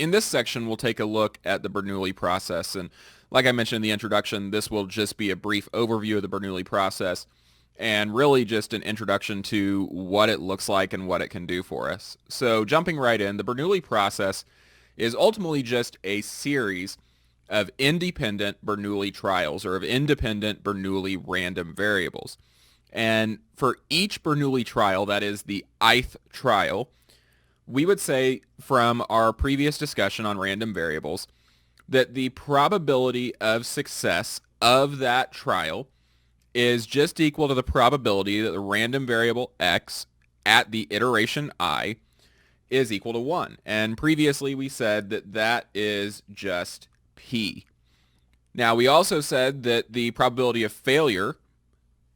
In this section, we'll take a look at the Bernoulli process. And like I mentioned in the introduction, this will just be a brief overview of the Bernoulli process and really just an introduction to what it looks like and what it can do for us. So jumping right in, the Bernoulli process is ultimately just a series of independent Bernoulli trials or of independent Bernoulli random variables. And for each Bernoulli trial, that is the ith trial, we would say from our previous discussion on random variables that the probability of success of that trial is just equal to the probability that the random variable x at the iteration I is equal to 1. And previously we said that that is just p. Now we also said that the probability of failure,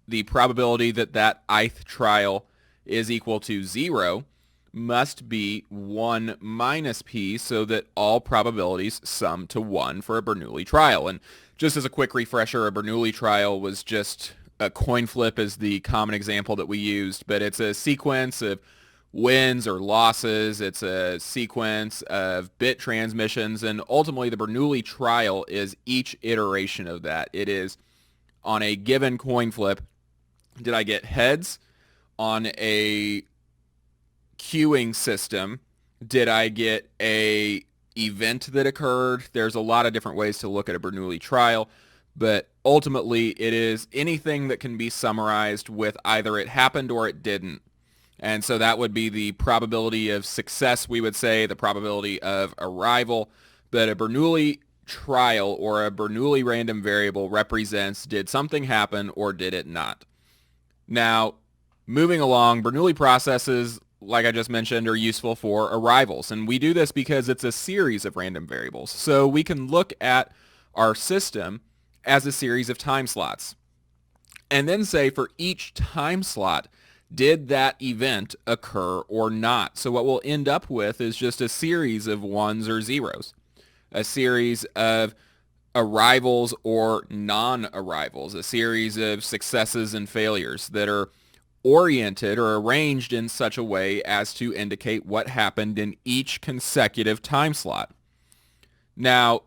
the probability that that ith trial is equal to 0, must be 1 minus p so that all probabilities sum to 1 for a Bernoulli trial. And just as a quick refresher, a Bernoulli trial was just a coin flip is the common example that we used, but it's a sequence of wins or losses. It's a sequence of bit transmissions, and ultimately the Bernoulli trial is each iteration of that. It is on a given coin flip, did I get heads? On a queuing system, did I get a event that occurred? There's a lot of different ways to look at a Bernoulli trial, but ultimately it is anything that can be summarized with either it happened or it didn't. And so that would be the probability of success, we would say, the probability of arrival. But a Bernoulli trial or a Bernoulli random variable represents did something happen or did it not. Now, moving along, Bernoulli processes, like I just mentioned, are useful for arrivals. And we do this because it's a series of random variables. So we can look at our system as a series of time slots and then say for each time slot, did that event occur or not? So what we'll end up with is just a series of ones or zeros, a series of arrivals or non-arrivals, a series of successes and failures that are oriented or arranged in such a way as to indicate what happened in each consecutive time slot. Now,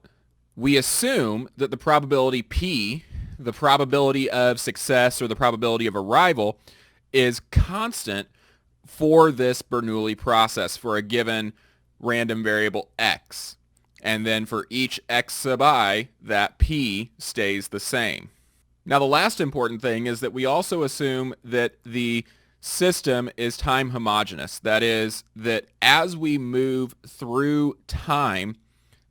we assume that the probability P, the probability of success or the probability of arrival, is constant for this Bernoulli process for a given random variable x. And then for each x sub I, that P stays the same. Now, the last important thing is that we also assume that the system is time homogeneous. That is, that as we move through time,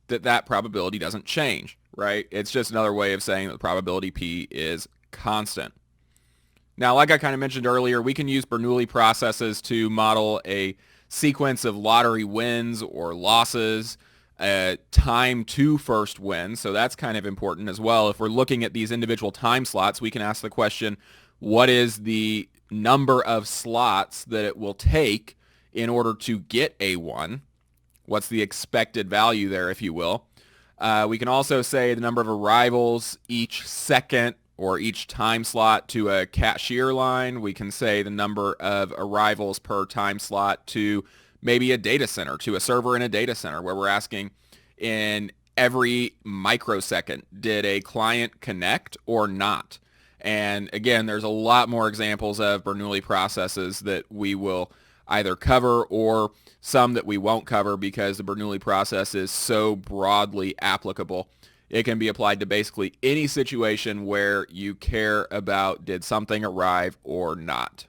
that probability doesn't change, right? It's just another way of saying that the probability P is constant. Now, like I kind of mentioned earlier, we can use Bernoulli processes to model a sequence of lottery wins or losses, time to first win. So that's kind of important as well. If we're looking at these individual time slots, we can ask the question, what is the number of slots that it will take in order to get a 1? What's the expected value there, if you will? We can also say the number of arrivals each second or each time slot to a cashier line. We can say the number of arrivals per time slot to maybe a data center, to a server in a data center, where we're asking in every microsecond, did a client connect or not? And again, there's a lot more examples of Bernoulli processes that we will either cover or some that we won't cover because the Bernoulli process is so broadly applicable. It can be applied to basically any situation where you care about did something arrive or not.